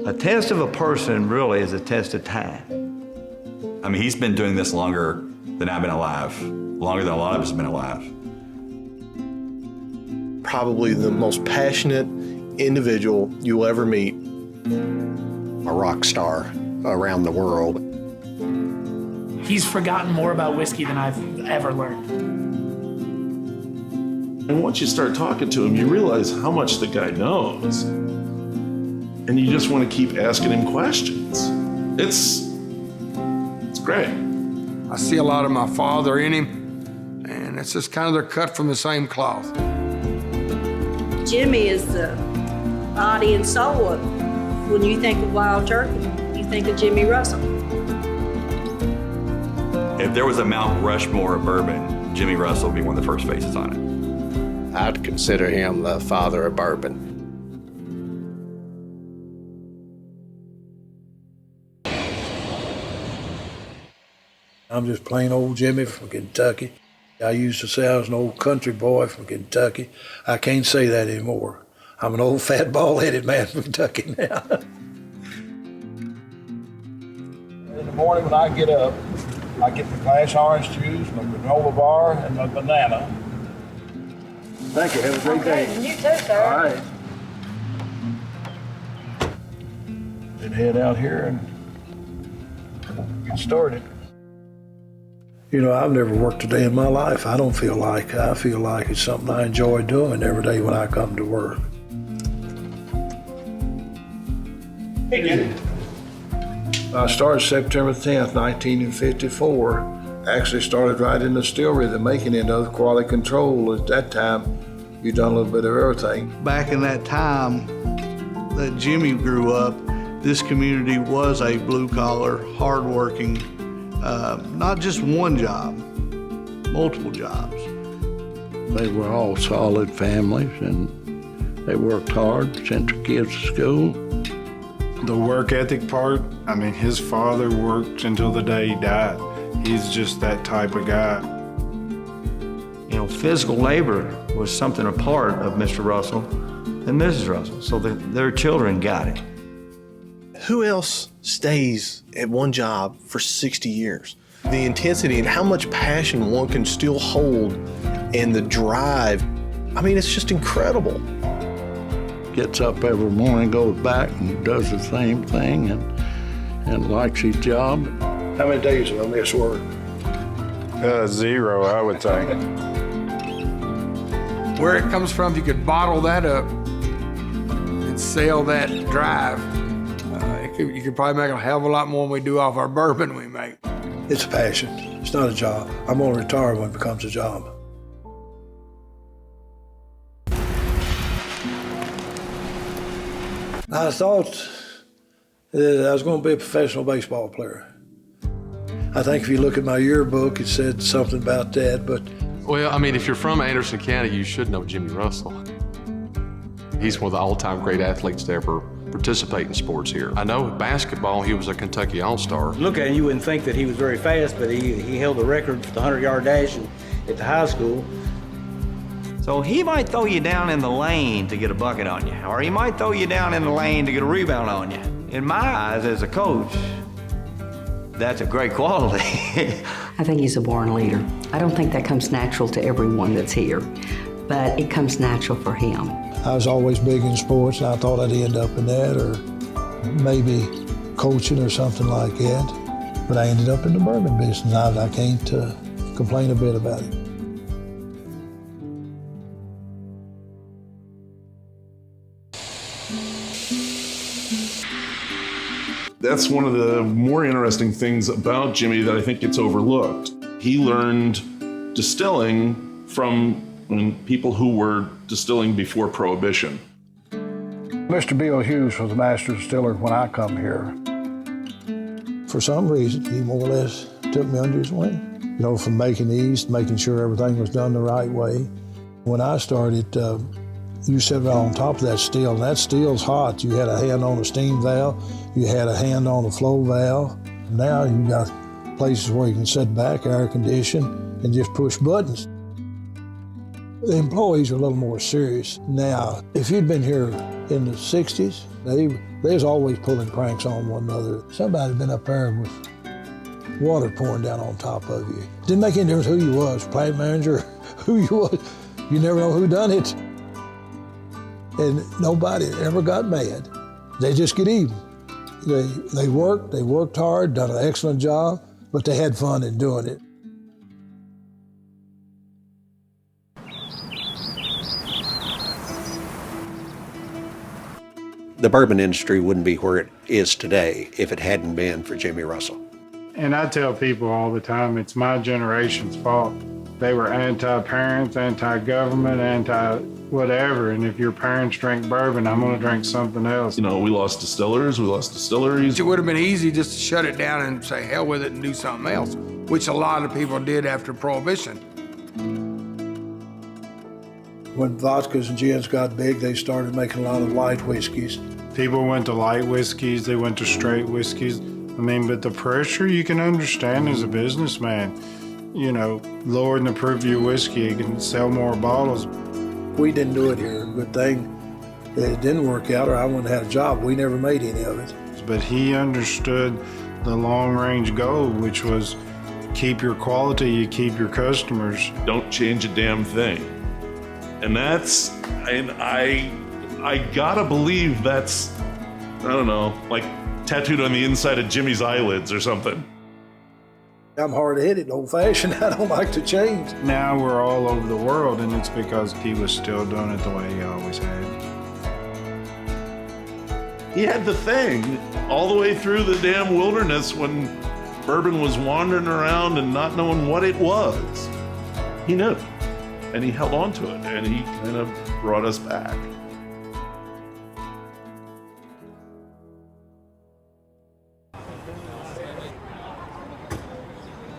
A test of a person really is a test of time. I mean, he's been doing this longer than I've been alive, longer than a lot of us have been alive. Probably the most passionate individual you'll ever meet. A rock star around the world. He's forgotten more about whiskey than I've ever learned. And once you start talking to him, you realize how much the guy knows. And you just want to keep asking him questions. It's great. I see a lot of my father in him, and it's just kind of they're cut from the same cloth. Jimmy is the body and soul of, when you think of Wild Turkey, you think of Jimmy Russell. If there was a Mount Rushmore of bourbon, Jimmy Russell would be one of the first faces on it. I'd consider him the father of bourbon. I'm just plain old Jimmy from Kentucky. I used to say I was an old country boy from Kentucky. I can't say that anymore. I'm an old fat bald-headed man from Kentucky now. In the morning when I get up, I get the glass orange juice, my granola bar, and my banana. Thank you. Have a great day. You too, sir. All right. Then head out here and get started. You know, I've never worked a day in my life. I feel like it's something I enjoy doing every day when I come to work. I started September 10th, 1954. Actually started right in the distillery, the making end of quality control. At that time, you done a little bit of everything. Back in that time that Jimmy grew up, this community was a blue-collar, hard-working, not just one job, multiple jobs. They were all solid families, and they worked hard, sent their kids to school. The work ethic part, I mean, his father worked until the day he died. He's just that type of guy. You know, physical labor was something a part of Mr. Russell and Mrs. Russell, so their children got it. Who else stays at one job for 60 years? The intensity and how much passion one can still hold and the drive, I mean, it's just incredible. Gets up every morning, goes back and does the same thing and likes his job. How many days have I missed work? 0, I would think. Where it comes from, you could bottle that up and sell that drive. You could probably make a hell of a lot more than we do off our bourbon we make. It's a passion. It's not a job. I'm going to retire when it becomes a job. I thought that I was going to be a professional baseball player. I think if you look at my yearbook, it said something about that, but... Well, I mean, if you're from Anderson County, you should know Jimmy Russell. He's one of the all-time great athletes to ever participate in sports here. I know basketball, he was a Kentucky All-Star. Look at him, you wouldn't think that he was very fast, but he held the record for the 100-yard dash at the high school. So he might throw you down in the lane to get a bucket on you, or he might throw you down in the lane to get a rebound on you. In my eyes, as a coach, that's a great quality. I think he's a born leader. I don't think that comes natural to everyone that's here, but it comes natural for him. I was always big in sports, and I thought I'd end up in that, or maybe coaching or something like that. But I ended up in the bourbon business. I can't complain a bit about it. That's one of the more interesting things about Jimmy that I think gets overlooked. He learned distilling from people who were distilling before Prohibition. Mr. Bill Hughes was the master distiller when I come here. For some reason, he more or less took me under his wing. You know, from making these, making sure everything was done the right way. When I started, you sit right on top of that still, and that still's hot. You had a hand on the steam valve, you had a hand on the flow valve. Now you got places where you can sit back, air condition, and just push buttons. The employees are a little more serious now. If you'd been here in the 60s, they was always pulling pranks on one another. Somebody had been up there with water pouring down on top of you. Didn't make any difference who you was, plant manager, who you was. You never know who done it. And nobody ever got mad. They just get even. They worked hard, done an excellent job, but they had fun in doing it. The bourbon industry wouldn't be where it is today if it hadn't been for Jimmy Russell. And I tell people all the time, it's my generation's fault. They were anti-parents, anti-government, anti-whatever, and if your parents drink bourbon, I'm gonna drink something else. You know, we lost distillers, we lost distilleries. It would have been easy just to shut it down and say, hell with it and do something else, which a lot of people did after Prohibition. When vodkas and gins got big, they started making a lot of light whiskeys. People went to light whiskeys, they went to straight whiskeys. I mean, but the pressure you can understand as a businessman, you know, lowering the proof of your whiskey, you can sell more bottles. We didn't do it here. Good thing it didn't work out, or I wouldn't have had a job. We never made any of it. But he understood the long-range goal, which was keep your quality, you keep your customers. Don't change a damn thing. And that's, and I gotta believe that's, I don't know, like tattooed on the inside of Jimmy's eyelids or something. I'm hard-headed, old-fashioned. I don't like to change. Now we're all over the world, and it's because he was still doing it the way he always had. He had the thing all the way through the damn wilderness when bourbon was wandering around and not knowing what it was. He knew, and he held on to it, and he kind of brought us back.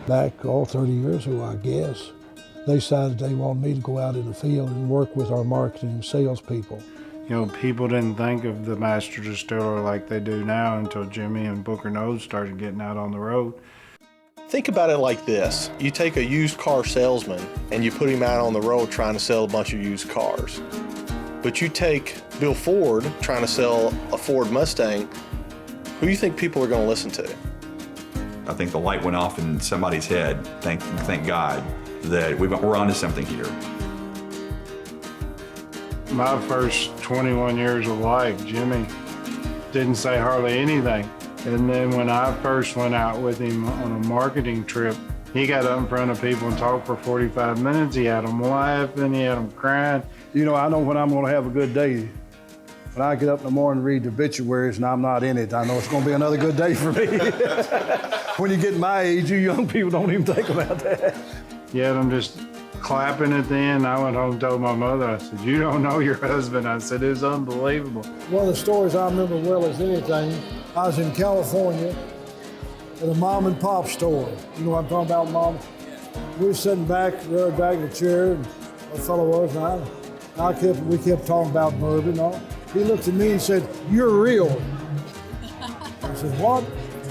Back all 30 years ago, I guess, they decided they wanted me to go out in the field and work with our marketing and salespeople. You know, people didn't think of the Master Distiller like they do now until Jimmy and Booker Nose started getting out on the road. Think about it like this. You take a used car salesman and you put him out on the road trying to sell a bunch of used cars. But you take Bill Ford trying to sell a Ford Mustang, who do you think people are going to listen to? I think the light went off in somebody's head. Thank God that we're onto something here. My first 21 years of life, Jimmy didn't say hardly anything. And then when I first went out with him on a marketing trip, he got up in front of people and talked for 45 minutes. He had them laughing, he had them crying. You know, I know when I'm going to have a good day. When I get up in the morning and read the obituaries and I'm not in it, I know it's going to be another good day for me. When you get my age, you young people don't even think about that. Yeah, I'm just clapping at the end. I went home and told my mother, I said, you don't know your husband. I said, it was unbelievable. One of the stories I remember well as anything, I was in California at a mom and pop store. You know what I'm talking about, Mom? We were sitting back, rode back in the chair, and a fellow was, and we kept talking about bourbon and all. He looked at me and said, "You're real." I said, "What?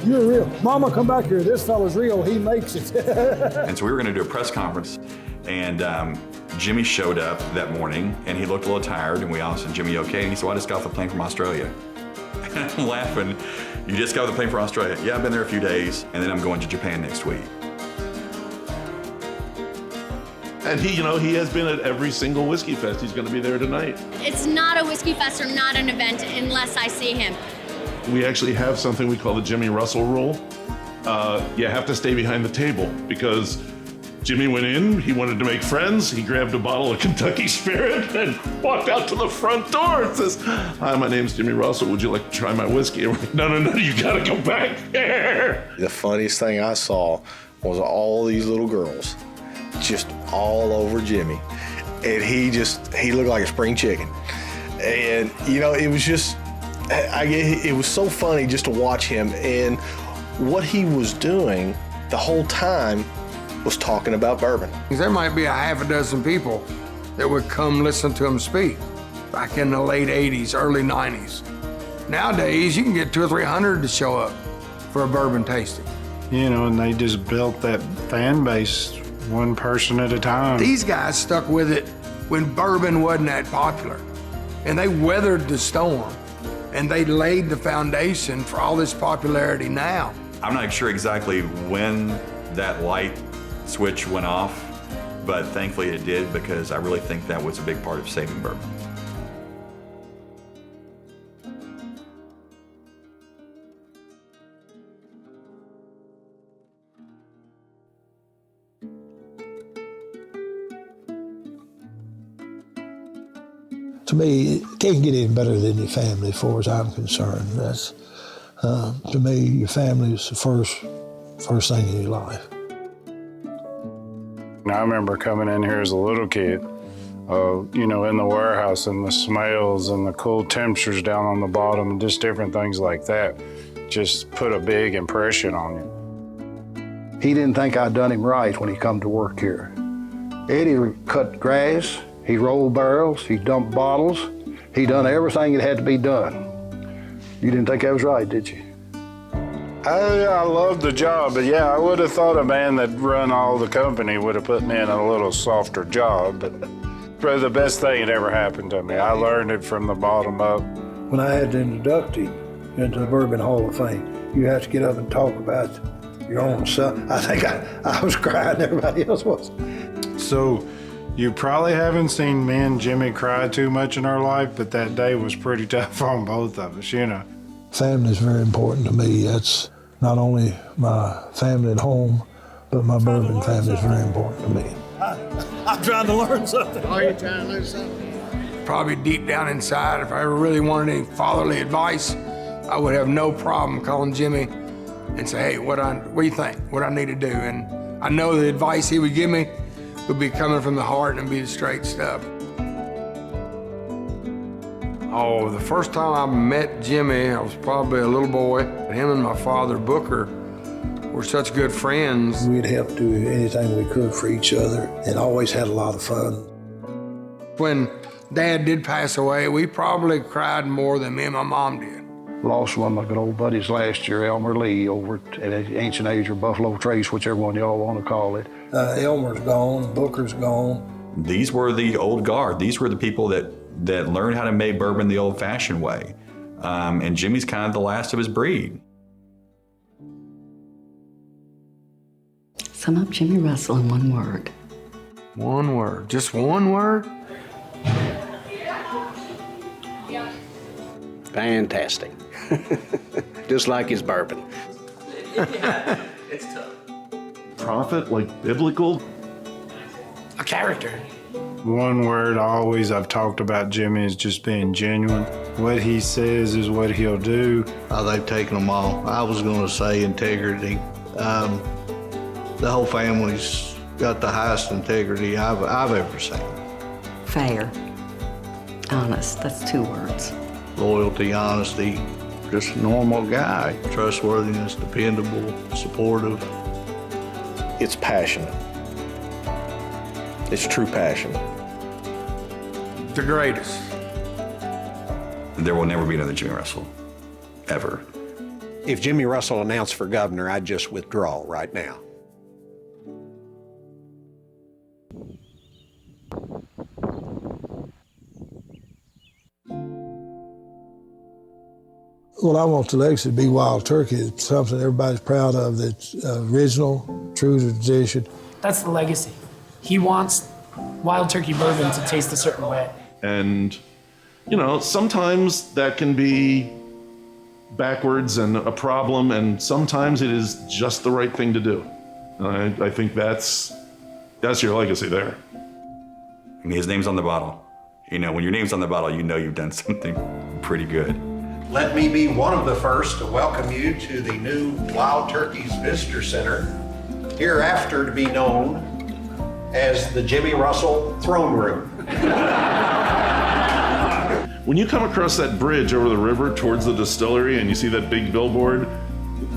You're real? Mama, come back here. This fella's real. He makes it." And so we were going to do a press conference, and Jimmy showed up that morning, and he looked a little tired, and we all said, "Jimmy, you okay?" And he said, "Well, I just got off the plane from Australia." And I'm laughing. "You just got off the plane from Australia?" "Yeah, I've been there a few days, and then I'm going to Japan next week." And he has been at every single whiskey fest. He's going to be there tonight. It's not a whiskey fest or not an event unless I see him. We actually have something we call the Jimmy Russell rule. You have to stay behind the table because Jimmy went in, he wanted to make friends, he grabbed a bottle of Kentucky Spirit and walked out to the front door and says, "Hi, my name's Jimmy Russell, would you like to try my whiskey?" And we're like, no, you gotta go back there. The funniest thing I saw was all these little girls just all over Jimmy. And he looked like a spring chicken. And, it was just, it was so funny just to watch him. And what he was doing the whole time was talking about bourbon. There might be a half a dozen people that would come listen to him speak back in the late 80s, early 90s. Nowadays, you can get 200 or 300 to show up for a bourbon tasting. And they just built that fan base one person at a time. These guys stuck with it when bourbon wasn't that popular. And they weathered the storm, and they laid the foundation for all this popularity now. I'm not sure exactly when that light switch went off, but thankfully it did, because I really think that was a big part of saving bourbon. To me, it can't get any better than your family as far as I'm concerned. That's, to me, your family is the first thing in your life. I remember coming in here as a little kid, you know, in the warehouse, and the smells and the cool temperatures down on the bottom, and just different things like that just put a big impression on you. He didn't think I'd done him right when he come to work here. Eddie cut grass, he rolled barrels, he dumped bottles, he done everything that had to be done. You didn't think that was right, did you? I loved the job, but yeah, I would have thought a man that run all the company would have put me in a little softer job, but probably the best thing that ever happened to me. I learned it from the bottom up. When I had to induct him into the Bourbon Hall of Fame, you have to get up and talk about your own son. I think I was crying, everybody else was. So you probably haven't seen me and Jimmy cry too much in our life, but that day was pretty tough on both of us, you know. Family is very important to me. That's not only my family at home, but my bourbon family is very important to me. I'm trying to learn something. Are you trying to learn something? Probably deep down inside, if I ever really wanted any fatherly advice, I would have no problem calling Jimmy and say, hey, what do you think? What I need to do? And I know the advice he would give me would be coming from the heart and be the straight stuff. Oh, the first time I met Jimmy, I was probably a little boy. Him and my father, Booker, were such good friends. We'd help do anything we could for each other and always had a lot of fun. When Dad did pass away, we probably cried more than me and my mom did. Lost one of my good old buddies last year, Elmer Lee, over at Ancient Age or Buffalo Trace, whichever one y'all want to call it. Elmer's gone, Booker's gone. These were the old guard. These were the people that learned how to make bourbon the old-fashioned way. And Jimmy's kind of the last of his breed. Sum up Jimmy Russell in one word. One word, just one word? Fantastic. Just like his bourbon. It's tough. Prophet, like biblical? A character. One word I've talked about Jimmy is just being genuine. What he says is what he'll do. They've taken them all. I was going to say integrity. The whole family's got the highest integrity I've ever seen. Fair. Honest, that's 2 words. Loyalty, honesty, just a normal guy. Trustworthiness, dependable, supportive. It's passionate. It's true passion. The greatest. There will never be another Jimmy Russell, ever. If Jimmy Russell announced for governor, I'd just withdraw right now. Well, I want the legacy to be Wild Turkey. It's something everybody's proud of, that's original, true to tradition. That's the legacy. He wants Wild Turkey bourbon to taste a certain way. And, you know, sometimes that can be backwards and a problem, and sometimes it is just the right thing to do. And I think that's your legacy there. I mean, his name's on the bottle. You know, when your name's on the bottle, you know you've done something pretty good. Let me be one of the first to welcome you to the new Wild Turkey's Visitor Center, hereafter to be known as the Jimmy Russell Throne Room. When you come across that bridge over the river towards the distillery and you see that big billboard,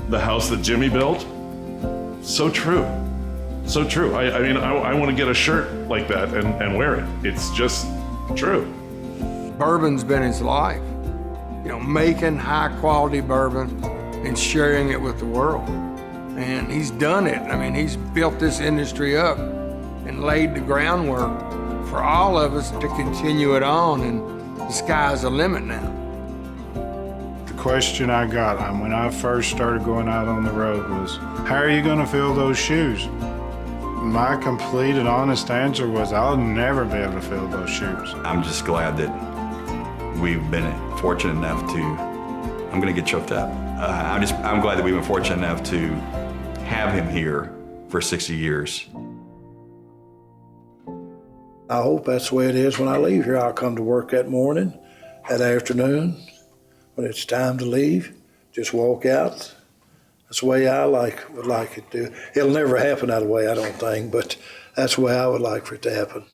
the house that Jimmy built, so true. So true. I mean, I want to get a shirt like that and wear it. It's just true. Bourbon's been his life. You know, making high quality bourbon and sharing it with the world. And he's done it. I mean, he's built this industry up and laid the groundwork for all of us to continue it on, and the sky's the limit now. The question I got when I first started going out on the road was, how are you going to fill those shoes? My complete and honest answer was, I'll never be able to fill those shoes. I'm just glad that we've been fortunate enough to, I'm going to get choked up. I'm glad that we've been fortunate enough to have him here for 60 years. I hope that's the way it is when I leave here. I'll come to work that morning, that afternoon, when it's time to leave, just walk out. That's the way I would like it to. It'll never happen that way, I don't think, but that's the way I would like for it to happen.